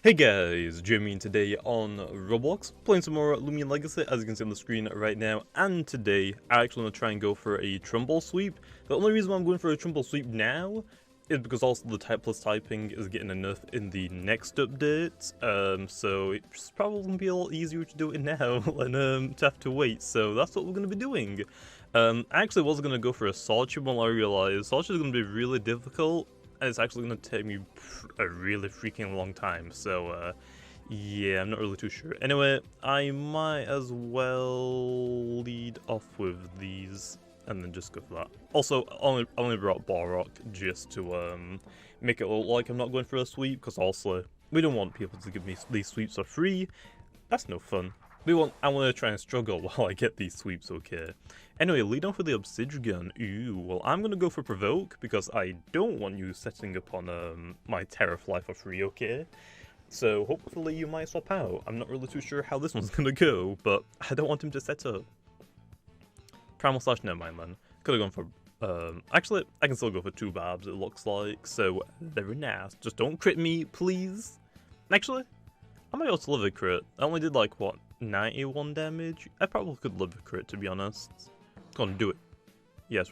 Hey guys, Jimmy, and today on Roblox, playing some more Loomian Legacy, as you can see on the screen right now. And today, I actually want to try and go for a Trumbull sweep. The only reason why I'm going for a Trumbull sweep now is because also the type plus typing is getting a nerf in the next update. So it's probably going to be a lot easier to do it now than to have to wait. So that's what we're going to be doing. I actually was going to go for a Solitude when I realized Solitude is going to be really difficult. And it's actually going to take me a really freaking long time, so yeah, I'm not really too sure. Anyway, I might as well lead off with these and then just go for that. Also, I only brought Balrock just to make it look like I'm not going for a sweep, because also we don't want people to give me these sweeps for free. That's no fun. I want to try and struggle while I get these sweeps, okay? Anyway, lead on for the Obsidian. Ooh, well, I'm gonna go for Provoke, because I don't want you setting up on my Terrafly for free, okay? So hopefully you might swap out. I'm not really too sure how this one's gonna go, but I don't want him to set up. Primal Slash, never mind then. Could've gone for, actually, I can still go for 2 Barbs, it looks like, so very nice. Just don't crit me, please. Actually, I might also live a crit. I only did like, what, 91 damage? I probably could live a crit, to be honest. Go on, do it. Yeah,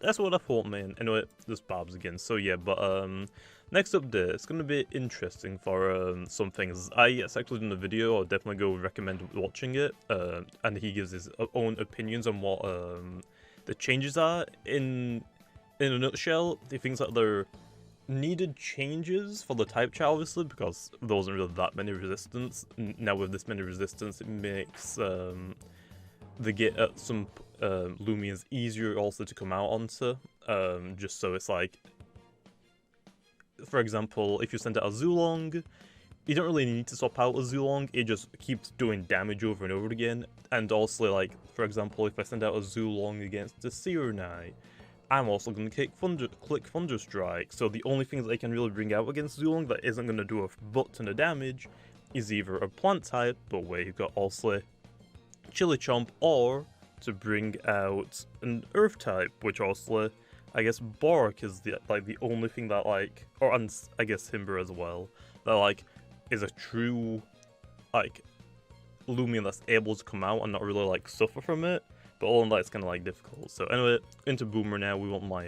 that's what I thought, man. Anyway, this Barbs again. So yeah, but next update, it's gonna be interesting for some things. It's actually done a video. I'll definitely go recommend watching it. And he gives his own opinions on what the changes are. In a nutshell, he thinks that they're needed changes for the type chart, obviously, because there wasn't really that many resistance. Now with this many resistance, it makes the get at some Loomians easier also to come out onto. Just so it's like, for example, if you send out a Zulong, you don't really need to swap out a Zulong, it just keeps doing damage over and over again. And also, like, for example, if I send out a Zulong against the Seer Knight, I'm also going to click Thunderstrike, so the only things I can really bring out against Zulong that isn't going to do a butt ton of damage is either a plant type, but where you've got also Chili Chomp, or to bring out an earth type, which also, I guess Bork is the only thing that like, or and I guess Timber as well, that like is a true like Loomian that's able to come out and not really like suffer from it. But all of that is kind of like difficult. So anyway, into Boomer now. We want my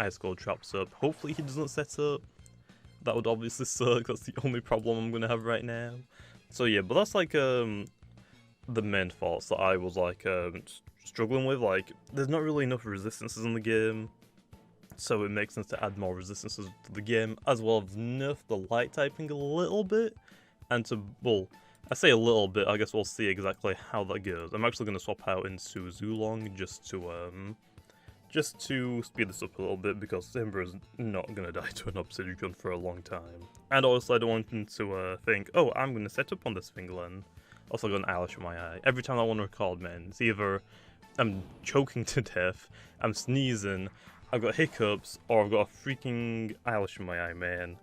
Ice Cold Traps up. Hopefully he doesn't set up. That would obviously suck. That's the only problem I'm gonna have right now. So yeah, but that's like the main faults that I was like struggling with. Like, there's not really enough resistances in the game, so it makes sense to add more resistances to the game, as well as nerf the light typing a little bit, and to, well, I say a little bit, I guess we'll see exactly how that goes. I'm actually going to swap out into Zulong just to speed this up a little bit, because Timber is not going to die to an Obsidian for a long time. And also I don't want him to think, oh, I'm going to set up on this thing then. Also got an eyelash in my eye. Every time I want to record, man, it's either I'm choking to death, I'm sneezing, I've got hiccups, or I've got a freaking eyelash in my eye, man.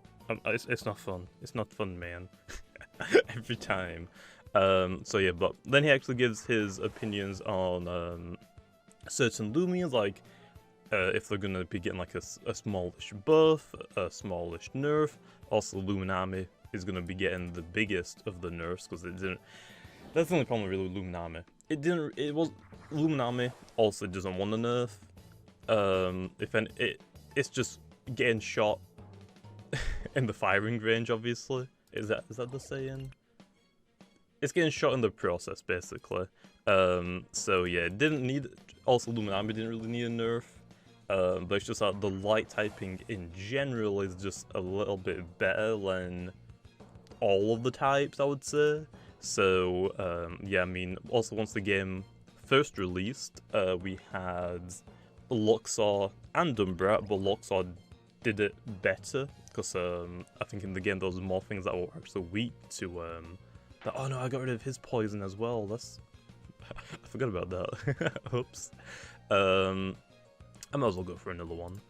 It's not fun. It's not fun, man. Every time. So yeah, but then he actually gives his opinions on certain Loomians, like if they're gonna be getting like a smallish buff, a smallish nerf. Also, Luminami is gonna be getting the biggest of the nerfs, because it didn't. That's the only problem really with Luminami. Luminami also doesn't want a nerf. It's just getting shot in the firing range, obviously. Is that the saying? It's getting shot in the process, basically. So yeah, it didn't need. Also, Luminami didn't really need a nerf. But it's just that the light typing in general is just a little bit better than all of the types, I would say. So yeah, I mean, also once the game first released, we had Luxor and Umbra, but Luxor did it better, because I think in the game there was more things that were actually weak to oh no, I got rid of his poison as well. That's I forgot about that. Oops. I might as well go for another one.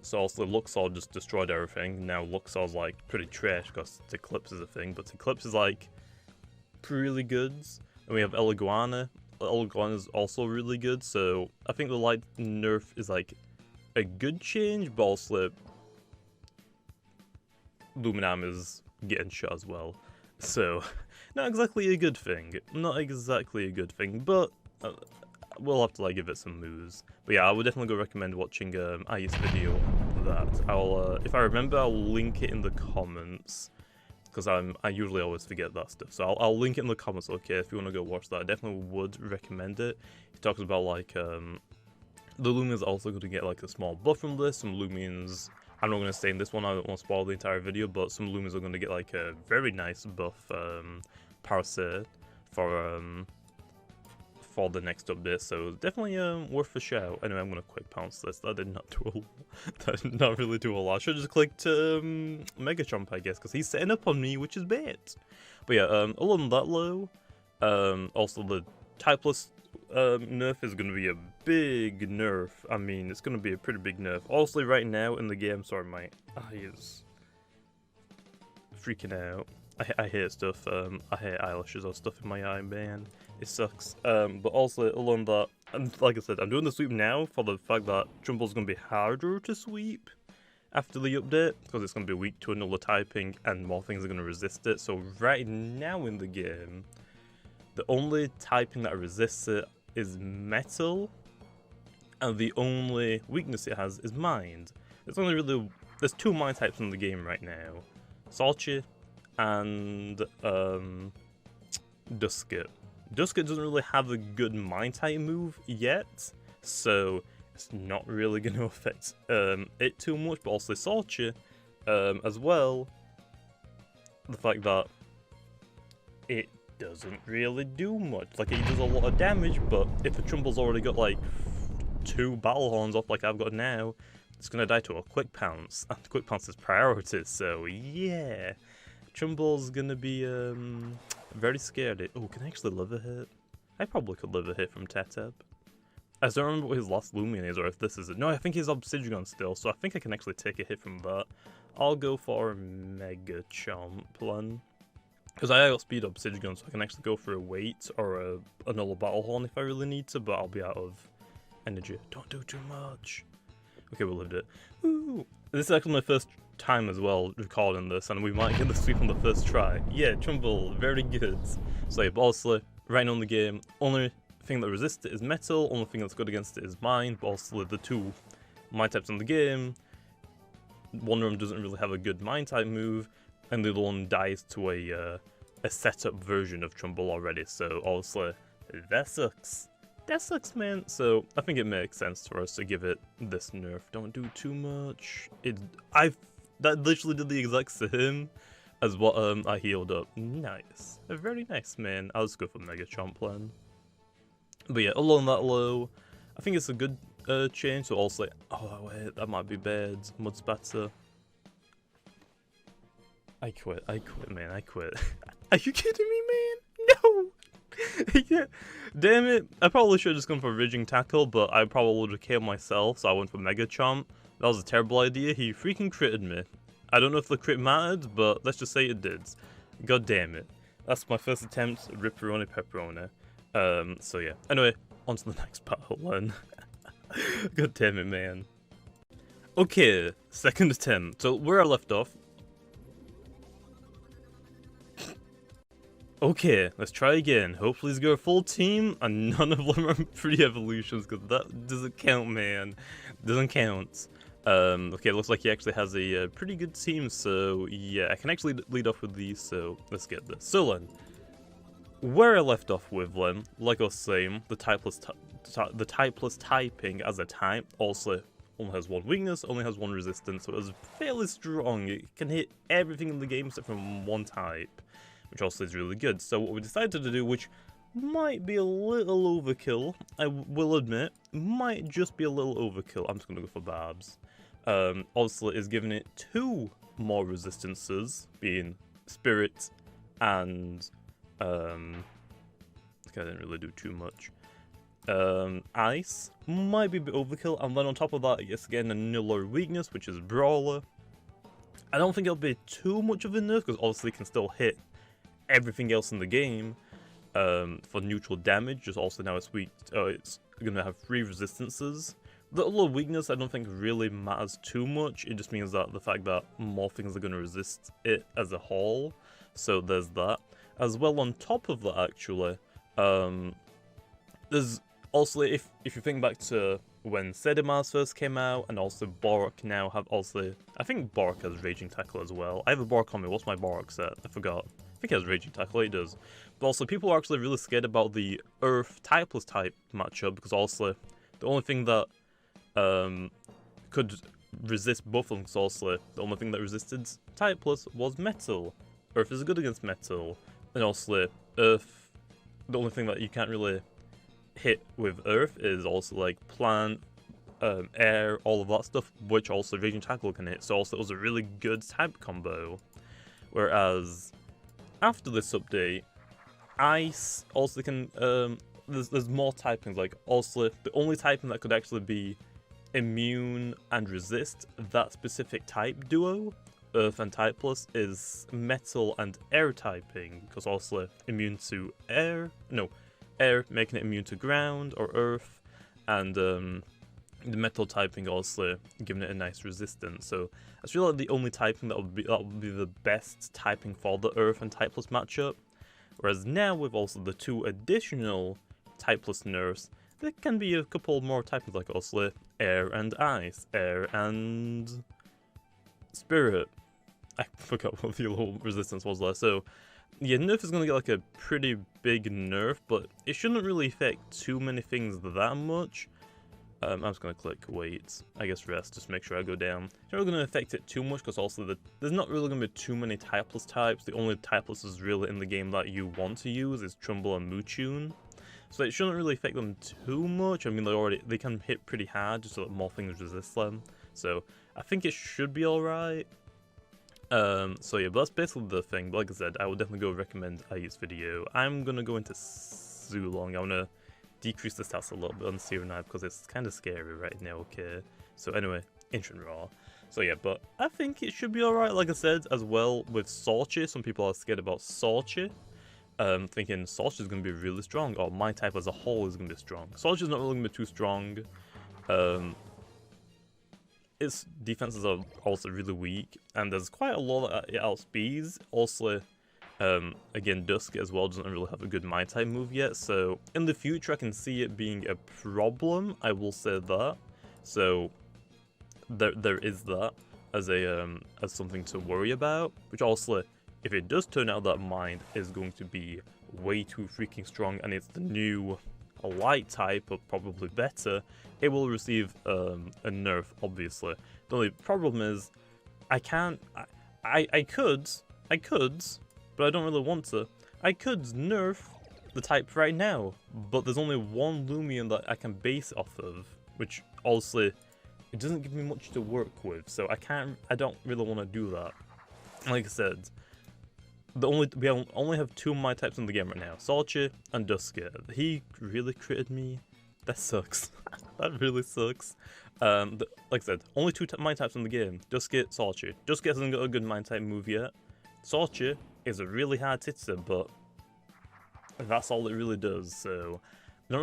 So also Luxor just destroyed everything. Now Luxor's like pretty trash because Eclipse is a thing, but Eclipse is like really good. And we have Eliguana. Eliguana is also really good, so I think the light nerf is like a good change, but also Luminam is getting shot as well. So, not exactly a good thing. Not exactly a good thing, but we'll have to like give it some moves. But yeah, I would definitely go recommend watching I's video of that. I'll if I remember, I'll link it in the comments because I usually always forget that stuff. So I'll link it in the comments. Okay, if you want to go watch that, I definitely would recommend it. He talks about like the Loomians are also going to get like a small buff from this. Some Loomians, I'm not going to say in this one, I don't want to spoil the entire video, but some Loomians are going to get like a very nice buff parasite for the next update, so definitely worth a shout. Anyway, I'm going to quick pounce this. That did not do a lot. That did not really do a lot. I should have just clicked Mega Chomp, I guess, because he's setting up on me, which is bad. But yeah, other than that low, also the typeless nerf is going to be a big nerf. I mean, it's going to be a pretty big nerf. Also, right now in the game, sorry, my eye is freaking out. I hate stuff. I hate eyelashes or stuff in my eye, man. It sucks. But also, along that, and like I said, I'm doing the sweep now for the fact that Trumble's going to be harder to sweep after the update, because it's going to be weak to another typing and more things are going to resist it. So right now in the game, the only typing that resists it is metal, and the only weakness it has is mind. There's two mind types in the game right now, Salchi and Dusket. Dusket doesn't really have a good mind type move yet, so it's not really going to affect it too much, but also Salchi as well, the fact that it doesn't really do much. Like, it does a lot of damage, but if the Trumble's already got like 2 battle horns off like I've got now, it's gonna die to a quick pounce, and quick pounce is priority, so yeah. Trumble's gonna be very scared. Oh, can I actually live a hit? I probably could live a hit from Tetep. I don't remember what his last Loomian is, or if this is it. No, I think he's Obsidian still, so I think I can actually take a hit from that. I'll go for Mega Chomp then. Because I got speed Obsidian, so I can actually go for a weight or another battle horn if I really need to, but I'll be out of energy. Don't do too much. Okay, we lived it. Woo! This is actually my first time as well recording this, and we might get the sweep on the first try. Yeah, Trumbull, very good. So yeah, but also, right now in the game, only thing that resists it is metal, only thing that's good against it is mind, but also the two mind types in the game, one of them doesn't really have a good mind type move, and the other one dies to a setup version of Trumbull already, so obviously, that sucks. That sucks, man. So I think it makes sense for us to give it this nerf. Don't do too much. That literally did the exact same as what I healed up. Nice. Very nice, man. I'll just go for Mega Chomp plan. But yeah, along that low, I think it's a good change. So also, oh wait, that might be bad. Mud Spatter. I quit, man. I quit. Are you kidding me, man? No. Yeah, damn it. I probably should have just gone for Ridging Tackle, but I probably would have killed myself, so I went for Mega Chomp. That was a terrible idea. He freaking critted me. I don't know if the crit mattered, but let's just say it did. God damn it. That's my first attempt, Ripperoni Pepperoni. So yeah. Anyway, on to the next battle then. God damn it, man. Okay, second attempt. So where I left off, okay, let's try again. Hopefully he's got a full team, and none of them are pre-evolutions, because that doesn't count, man. Doesn't count. Okay, it looks like he actually has a pretty good team, so yeah, I can actually lead off with these, so let's get this. So then, where I left off with them, like I was saying, the typeless typing as a type also only has one weakness, only has one resistance, so it's fairly strong. It can hit everything in the game except from one type, which also is really good. So what we decided to do, which might be a little overkill, I will admit, might just be a little overkill. I'm just going to go for Barbs. Also, is giving it 2 more resistances, being Spirit and, okay, I didn't really do too much. Ice might be a bit overkill, and then on top of that, yes, again, another weakness, which is Brawler. I don't think it'll be too much of a nerf, because obviously it can still hit everything else in the game for neutral damage. Just also now it's weak. It's gonna have 3 resistances, The other weakness I don't think really matters too much. It just means that the fact that more things are going to resist it as a whole. So there's that. As well, on top of that, actually, there's also, if you think back to when Sedimars first came out, and also Borok now have also, I think Borok has Raging Tackle as well. I have a Borok on me. What's my Borok set? I forgot. I think it has Raging Tackle. It does. But also, people are actually really scared about the Earth Typeless type matchup, because also the only thing that could resist both of them, because also the only thing that resisted Typeless was Metal. Earth is good against Metal, and also Earth, the only thing that you can't really hit with Earth is also like Plant, Air, all of that stuff, which also Raging Tackle can hit, so also it was a really good type combo. Whereas after this update, Ice also can, there's more typings, like also the only typing that could actually be immune and resist that specific type duo, Earth and Typeless, is Metal and Air typing, because also immune to Air, no, Air making it immune to Ground or Earth, and the Metal typing also giving it a nice resistance. So I feel like the only typing that would be the best typing for the Earth and Typeless matchup. Whereas now with also the 2 additional Typeless nerfs, there can be a couple more typings, like also Air and Ice, Air and Spirit. I forgot what the little resistance was there. So yeah, nerf is going to get like a pretty big nerf, but it shouldn't really affect too many things that much. I'm just going to click wait, I guess rest, just make sure I go down. It's not really going to affect it too much, because also there's not really going to be too many typeless types. The only typeless really in the game that you want to use is Trumbull and Moochune. So it shouldn't really affect them too much. I mean, they can hit pretty hard, just so that more things resist them. So I think it should be alright. So yeah, but that's basically the thing. But like I said, I would definitely go recommend Ayu's video. I'm gonna go into Zulong. I'm gonna decrease the stats a little bit on Seer Knife because it's kind of scary right now, okay? So anyway, Ancient Raw. So yeah, but I think it should be alright, like I said, as well with Sorche. Some people are scared about Sorche, thinking Sorche is going to be really strong, or my type as a whole is going to be strong. Sorche is not really going to be too strong. Its defenses are also really weak, and there's quite a lot that it outspeeds. Also, again, Dusk as well doesn't really have a good My type move yet, so in the future I can see it being a problem, I will say that. So there is that as a as something to worry about, which also, if it does turn out that Mind is going to be way too freaking strong and it's the new light type, but probably better, it will receive a nerf, obviously. The only problem is, I can't, I could, but I don't really want to. I could nerf the type right now, but there's only one Loomian that I can base it off of, which also, it doesn't give me much to work with, so I don't really want to do that. Like I said, we only have 2 of my types in the game right now, Sorche and Duskit. He really critted me. That sucks. That really sucks. Like I said, only 2 my types in the game, Duskit, Sorche. Duskit hasn't got a good mind type move yet. Sorche is a really hard hitter, but that's all it really does. So I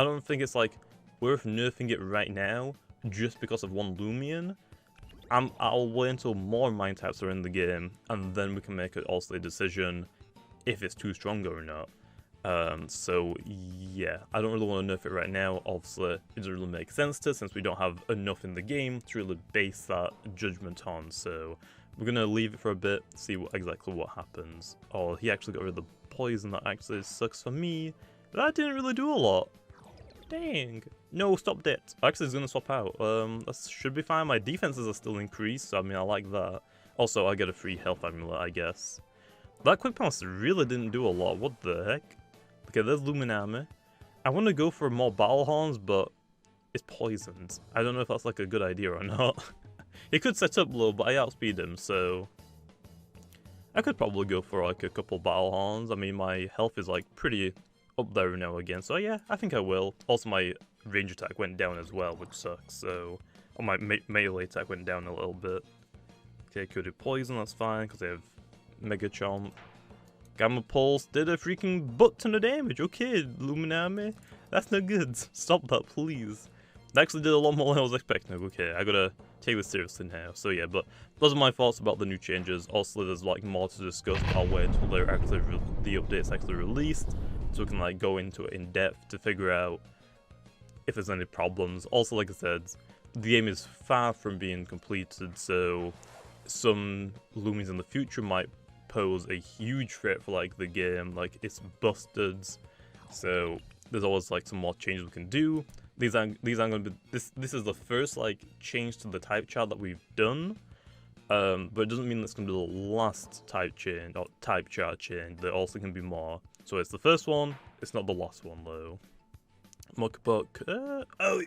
don't think it's like worth nerfing it right now just because of one Loomian. I'll wait until more mind types are in the game, and then we can make also a decision if it's too strong or not. So yeah, I don't really want to nerf it right now. Obviously, it doesn't really make sense to, since we don't have enough in the game to really base that judgment on. So we're gonna leave it for a bit, see exactly what happens. Oh, he actually got rid of the poison. That actually sucks for me. That didn't really do a lot. Dang. No, stop that. Actually, it's gonna swap out. That should be fine. My defenses are still increased, so I mean, I like that. Also, I get a free health amulet, I guess. That quick bounce really didn't do a lot. What the heck? Okay, there's Luminami. I want to go for more Battle Horns, but it's poisoned. I don't know if that's like a good idea or not. He could set up low, but I outspeed him, so I could probably go for like a couple Battle Horns. I mean, my health is like pretty up there now again, so yeah, I think I will. Also, my range attack went down as well, which sucks, so... Oh, my melee attack went down a little bit. Okay, could do poison, that's fine, because they have Mega Chomp. Gamma Pulse did a freaking butt ton of damage. Okay, Luminami, that's not good. Stop that, please. They actually did a lot more than I was expecting. Okay, I gotta take this seriously now. So yeah, but those are my thoughts about the new changes. Also, there's like more to discuss, but I'll wait until they're actually the update's actually released, so we can like go into it in depth to figure out if there's any problems. Also, like I said, the game is far from being completed, so some Loomians in the future might pose a huge threat for like the game. Like, it's busted, so there's always like some more changes we can do. These aren't gonna be this is the first like change to the type chart that we've done, but it doesn't mean that's gonna be the last type change or type chart change. There also can be more. So it's the first one. It's not the last one though. Muckbuck. Oh,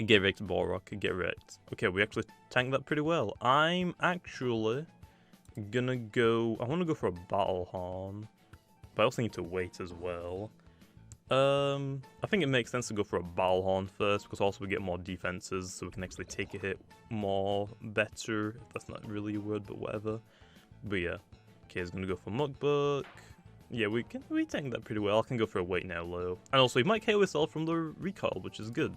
get wrecked, Balrock. Get wrecked. Okay, we actually tanked that pretty well. I'm actually gonna go. I want to go for a battle horn, but I also need to wait as well. I think it makes sense to go for a battle horn first, because also we get more defenses, so we can actually take a hit more better. If that's not really a word, but whatever. But yeah, okay, it's gonna go for Muckbuck. Yeah, we tank that pretty well. I can go for a wait now low, and also he might KO himself from the recoil, which is good,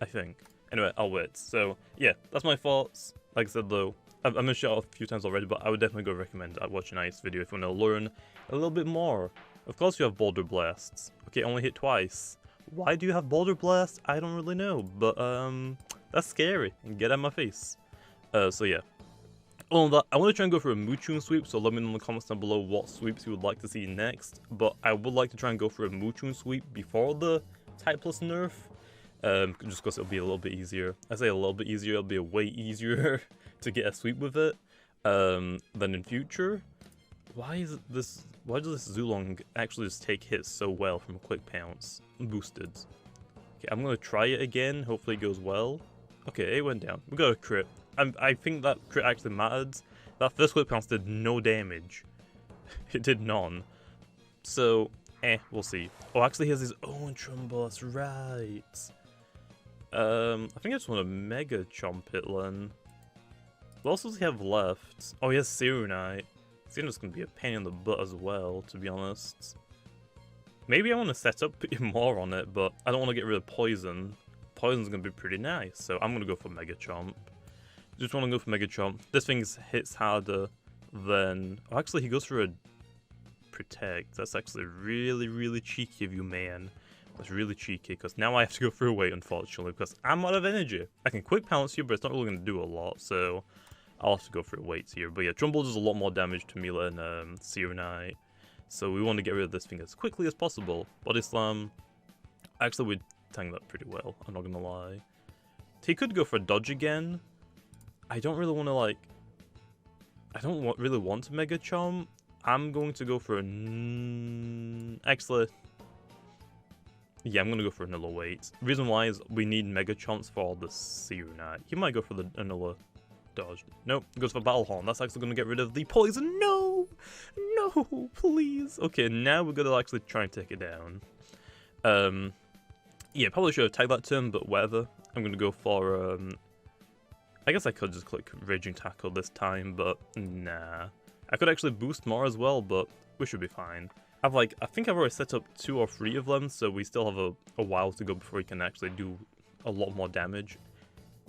I think. Anyway, I'll wait. So yeah, that's my thoughts. Like I said though, I've mentioned it a few times already, but I would definitely go recommend watching Ice video if you want to learn a little bit more. Of course you have Boulder Blasts. Okay, only hit twice. Why do you have Boulder Blast? I don't really know, but that's scary. Get out of my face. So yeah. On that, I want to try and go for a Moochoon sweep, so let me know in the comments down below what sweeps you would like to see next. But I would like to try and go for a Moochoon sweep before the Type Plus nerf, just because it'll be a little bit easier. I say a little bit easier, it'll be a way easier to get a sweep with it than in future. Why does this Zulong actually just take hits so well from a quick pounce? Boosted. Okay, I'm gonna try it again, hopefully it goes well. Okay, it went down. We got a crit. I think that crit actually mattered. That first quick pounce did no damage. It did none. So, we'll see. Oh, actually he has his own Trumbull, that's right. I think I just want to Mega Chomp it then. What else does he have left? Oh, he has Serenite. It's gonna be a pain in the butt as well, to be honest. Maybe I want to set up more on it, but I don't want to get rid of Poison. Poison's gonna be pretty nice, so I'm gonna go for Mega Chomp. Just want to go for Mega Chomp. This thing hits harder than... Oh, actually, he goes for a Protect. That's actually really, really cheeky of you, man. That's really cheeky, because now I have to go for a wait, unfortunately, because I'm out of energy. I can quick pounce you, but it's not really going to do a lot, so I'll have to go for a wait here. But yeah, Trumbull does a lot more damage to me than Serenite, so we want to get rid of this thing as quickly as possible. Body Slam, actually we tanked that pretty well, I'm not going to lie. He could go for a dodge again. I don't really want to, like... I don't really want to Mega Chomp. I'm going to go for a... Actually... Yeah, I'm going to go for another wait. Reason why is we need Mega Chomps for the Serenite. He might go for another dodge. Nope, goes for Battle Horn. That's actually going to get rid of the poison. No! No, please. Okay, now we're going to actually try and take it down. Yeah, probably should have tagged that turn, but whatever. I'm going to go for... I guess I could just click Raging Tackle this time, but nah. I could actually boost more as well, but we should be fine. I think I've already set up 2 or 3 of them, so we still have a while to go before we can actually do a lot more damage.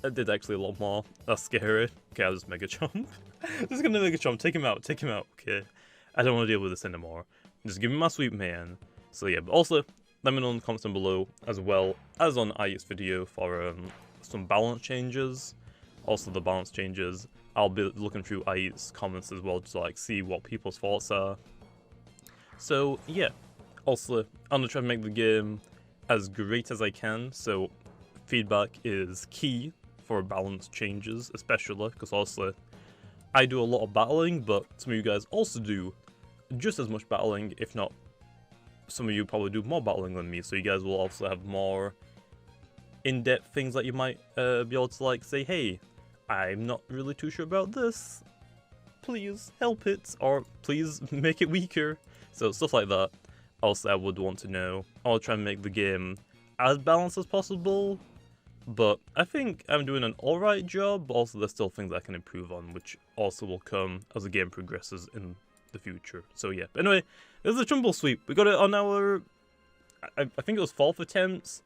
It did actually a lot more. That's scary. Okay, I'll just Mega Chomp. Just gonna Mega Chomp. Take him out. Take him out. Okay. I don't want to deal with this anymore. Just give me my sweep, man. So yeah, but also, let me know in the comments down below, as well as on IU's video, for some balance changes. Also the balance changes, I'll be looking through IU's comments as well to like see what people's thoughts are. So yeah, also I'm gonna try to make the game as great as I can, so feedback is key for balance changes, especially because also I do a lot of battling, but some of you guys also do just as much battling, if not some of you probably do more battling than me, so you guys will also have more in-depth things that you might be able to like say, hey, I'm not really too sure about this, please help it, or please make it weaker. So stuff like that, also I would want to know. I'll try and make the game as balanced as possible, but I think I'm doing an alright job, but also there's still things I can improve on, which also will come as the game progresses in the future. So yeah, but anyway, this is a Trumbull sweep. We got it on our, I think it was 4th attempt.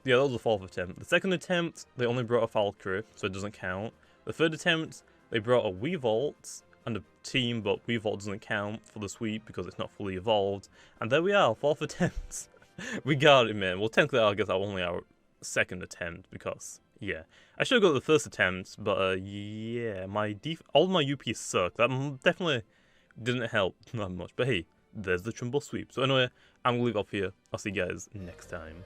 Yeah, that was the fourth attempt. The second attempt, they only brought a Valkyrie, so it doesn't count. The third attempt, they brought a Weevault and a team, but Weevault doesn't count for the sweep because it's not fully evolved. And there we are, fourth attempt. We got it, man. Well, technically, I guess that was only our second attempt because, yeah. I should have got the first attempt, but yeah, all my UPs suck. That definitely didn't help that much. But hey, there's the Trumbull sweep. So anyway, I'm going to leave it off here. I'll see you guys next time.